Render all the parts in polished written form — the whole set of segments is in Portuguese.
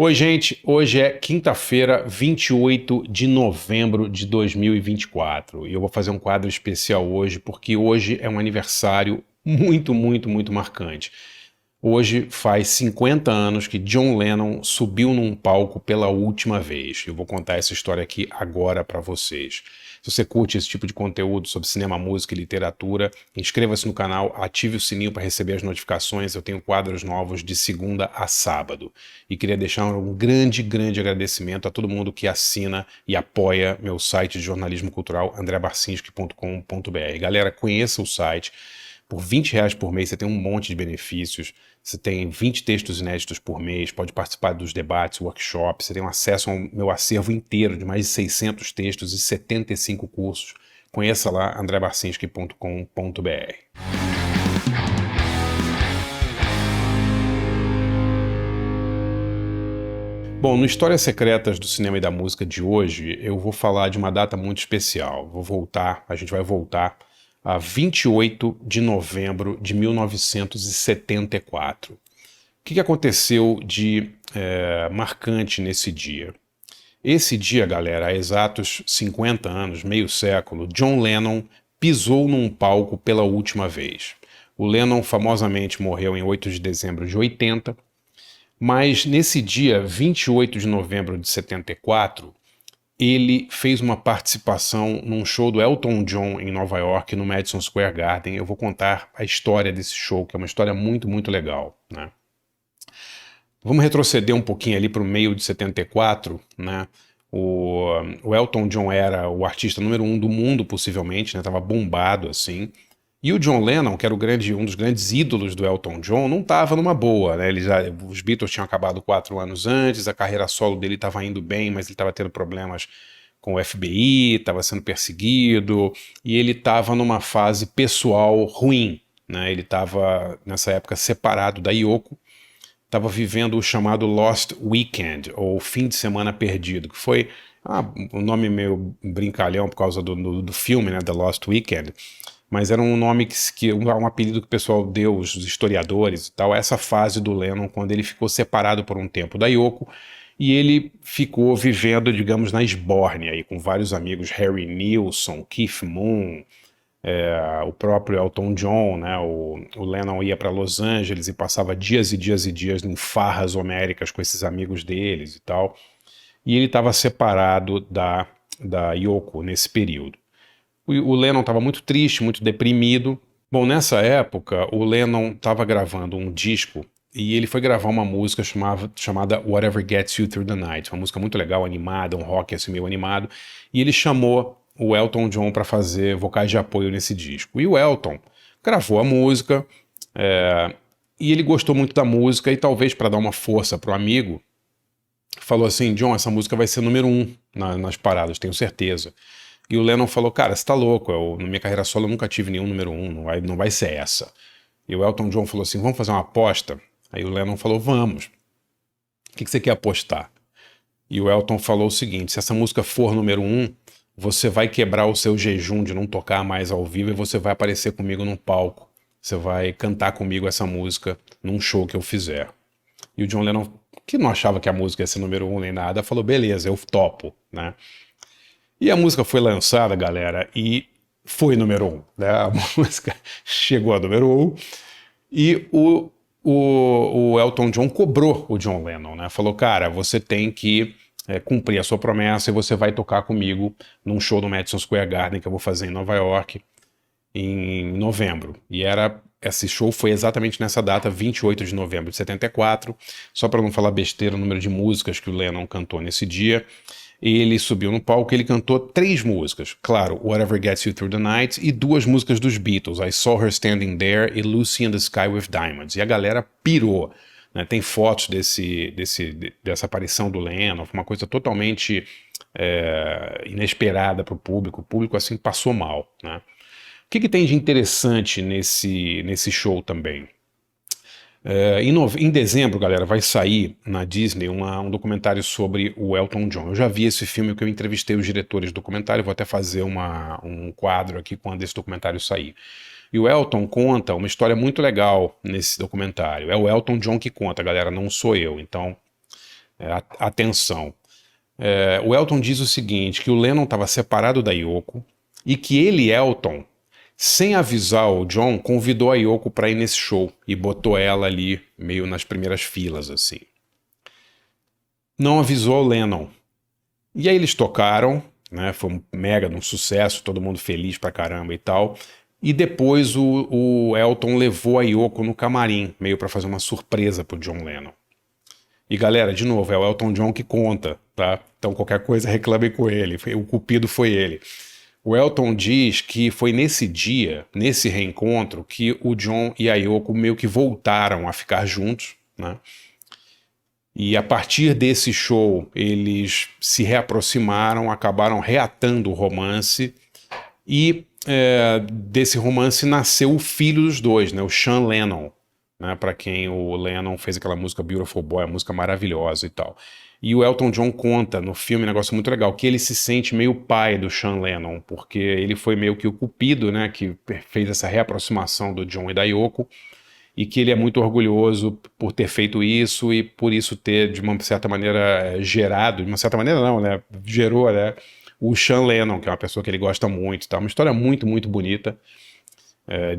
Oi, gente. Hoje é quinta-feira, 28 de novembro de 2024. E eu vou fazer um quadro especial hoje, porque hoje é um aniversário muito marcante. Hoje faz 50 anos que John Lennon subiu num palco pela última vez. Eu vou contar essa história aqui agora para vocês. Se você curte esse tipo de conteúdo sobre cinema, música e literatura, inscreva-se no canal, ative o sininho para receber as notificações. Eu tenho quadros novos de segunda a sábado. E queria deixar um grande agradecimento a todo mundo que assina e apoia meu site de jornalismo cultural, andrebarcinski.com.br. Galera, conheça o site. Por R$ 20 por mês você tem um monte de benefícios. Você tem 20 textos inéditos por mês, pode participar dos debates, workshops, você tem acesso ao meu acervo inteiro de mais de 600 textos e 75 cursos. Conheça lá andrebarcinski.com.br. Bom, no Histórias Secretas do Cinema e da Música de hoje, eu vou falar de uma data muito especial. A gente vai voltar a 28 de novembro de 1974. O que aconteceu de marcante nesse dia? Esse dia, galera, há exatos 50 anos, meio século, John Lennon pisou num palco pela última vez. O Lennon famosamente morreu em 8 de dezembro de 80, mas nesse dia, 28 de novembro de 74, ele fez uma participação num show do Elton John em Nova York, no Madison Square Garden. Eu vou contar a história desse show, que é uma história muito legal, né? Vamos retroceder um pouquinho ali para o meio de 74, né? O Elton John era o artista número 1 do mundo, possivelmente, né? Tava bombado, assim. E o John Lennon, que era um dos grandes ídolos do Elton John, não estava numa boa, né? Os Beatles tinham acabado 4 anos antes, a carreira solo dele estava indo bem, mas ele estava tendo problemas com o FBI, estava sendo perseguido, e ele estava numa fase pessoal ruim, né? Ele estava, nessa época, separado da Yoko, estava vivendo o chamado Lost Weekend, ou Fim de Semana Perdido, que foi um nome meio brincalhão por causa do filme, né, The Lost Weekend, mas era um nome um apelido que o pessoal deu, os historiadores e tal, essa fase do Lennon, quando ele ficou separado por um tempo da Yoko, e ele ficou vivendo, digamos, na esbórnia, aí, com vários amigos, Harry Nilsson, Keith Moon, o próprio Elton John, né? O Lennon ia para Los Angeles e passava dias em farras homéricas com esses amigos deles e tal, e ele estava separado da Yoko nesse período. O Lennon estava muito triste, muito deprimido. Bom, nessa época, o Lennon estava gravando um disco e ele foi gravar uma música chamada Whatever Gets You Through the Night, uma música muito legal, animada, um rock assim meio animado, e ele chamou o Elton John para fazer vocais de apoio nesse disco. E o Elton gravou a música, e ele gostou muito da música, e talvez para dar uma força pro amigo, falou assim: John, essa música vai ser número 1 nas paradas, tenho certeza. E o Lennon falou: cara, você tá louco, na minha carreira solo eu nunca tive nenhum número 1, não vai ser essa. E o Elton John falou assim: vamos fazer uma aposta? Aí o Lennon falou: vamos. O que você quer apostar? E o Elton falou o seguinte: se essa música for número 1, você vai quebrar o seu jejum de não tocar mais ao vivo e você vai aparecer comigo num palco. Você vai cantar comigo essa música num show que eu fizer. E o John Lennon, que não achava que a música ia ser número 1 nem nada, falou: beleza, eu topo, né? E a música foi lançada, galera, e foi número 1, né? A música chegou a número 1 e o Elton John cobrou o John Lennon, né? Falou: cara, você tem que cumprir a sua promessa e você vai tocar comigo num show no Madison Square Garden que eu vou fazer em Nova York em novembro. E esse show foi exatamente nessa data, 28 de novembro de 74. Só para não falar besteira, o número de músicas que o Lennon cantou nesse dia. Ele subiu no palco e ele cantou 3 músicas. Claro, Whatever Gets You Through the Night e 2 músicas dos Beatles, I Saw Her Standing There e Lucy in the Sky with Diamonds. E a galera pirou, né? Tem fotos dessa aparição do Lennon, foi uma coisa totalmente inesperada para o público. O público assim passou mal, né? O que tem de interessante nesse show também? Em dezembro, galera, vai sair na Disney um documentário sobre o Elton John. Eu já vi esse filme porque eu entrevistei os diretores do documentário, vou até fazer um quadro aqui quando esse documentário sair. E o Elton conta uma história muito legal nesse documentário. É o Elton John que conta, galera, não sou eu. Então, atenção. O Elton diz o seguinte, que o Lennon estava separado da Yoko e que ele, Elton, sem avisar o John, convidou a Yoko para ir nesse show e botou ela ali meio nas primeiras filas, assim. Não avisou o Lennon. E aí eles tocaram, né? Foi um sucesso, todo mundo feliz pra caramba e tal. E depois o Elton levou a Yoko no camarim, meio para fazer uma surpresa pro John Lennon. E galera, de novo, é o Elton John que conta, tá? Então qualquer coisa reclamem com ele, o culpido foi ele. O Elton diz que foi nesse dia, nesse reencontro, que o John e a Yoko meio que voltaram a ficar juntos, né? E a partir desse show, eles se reaproximaram, acabaram reatando o romance e desse romance nasceu o filho dos dois, né? O Sean Lennon, né, para quem o Lennon fez aquela música Beautiful Boy, a música maravilhosa e tal. E o Elton John conta no filme um negócio muito legal, que ele se sente meio pai do Sean Lennon, porque ele foi meio que o cupido, né, que fez essa reaproximação do John e da Yoko, e que ele é muito orgulhoso por ter feito isso e por isso ter, de uma certa maneira, gerado, de uma certa maneira não, né, gerou, né, o Sean Lennon, que é uma pessoa que ele gosta muito, tá? Uma história muito, muito bonita,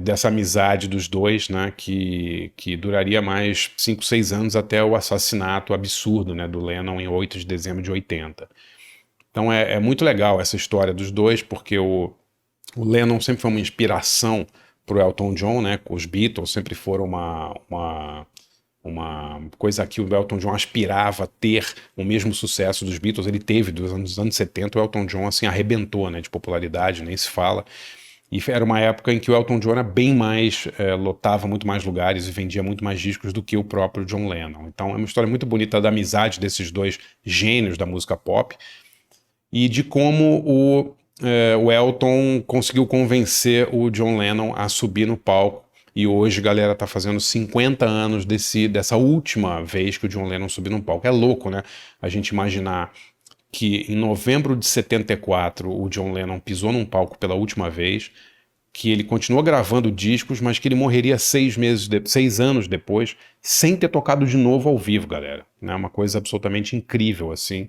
dessa amizade dos dois, né, que duraria mais 5, 6 anos até o assassinato absurdo, né, do Lennon em 8 de dezembro de 80. Então é muito legal essa história dos dois, porque o Lennon sempre foi uma inspiração para o Elton John, né, os Beatles sempre foram uma coisa que o Elton John aspirava a ter o mesmo sucesso dos Beatles, ele teve dos anos 70, o Elton John assim arrebentou, né, de popularidade, nem se fala. E era uma época em que o Elton John era bem mais, lotava muito mais lugares e vendia muito mais discos do que o próprio John Lennon. Então é uma história muito bonita da amizade desses dois gênios da música pop e de como o Elton conseguiu convencer o John Lennon a subir no palco. E hoje, galera, tá fazendo 50 anos dessa última vez que o John Lennon subiu no palco. É louco, né? A gente imaginar que em novembro de 74 o John Lennon pisou num palco pela última vez, que ele continuou gravando discos, mas que ele morreria 6 anos depois, sem ter tocado de novo ao vivo, galera. É uma coisa absolutamente incrível, assim,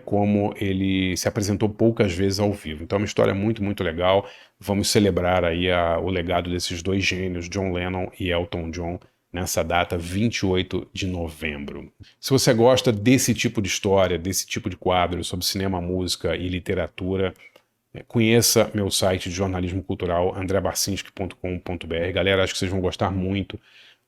como ele se apresentou poucas vezes ao vivo. Então é uma história muito, muito legal. Vamos celebrar aí o legado desses dois gênios, John Lennon e Elton John, nessa data, 28 de novembro. Se você gosta desse tipo de história, desse tipo de quadro sobre cinema, música e literatura, conheça meu site de jornalismo cultural, andrebarcinski.com.br. Galera, acho que vocês vão gostar muito.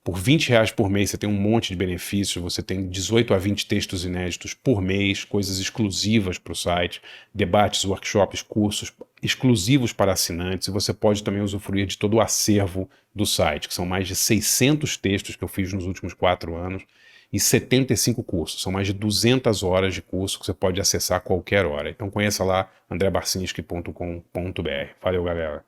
Por R$20 por mês você tem um monte de benefícios, você tem 18 a 20 textos inéditos por mês, coisas exclusivas para o site, debates, workshops, cursos exclusivos para assinantes, e você pode também usufruir de todo o acervo do site, que são mais de 600 textos que eu fiz nos últimos 4 anos e 75 cursos, são mais de 200 horas de curso que você pode acessar a qualquer hora. Então conheça lá andrebarcinski.com.br. Valeu, galera!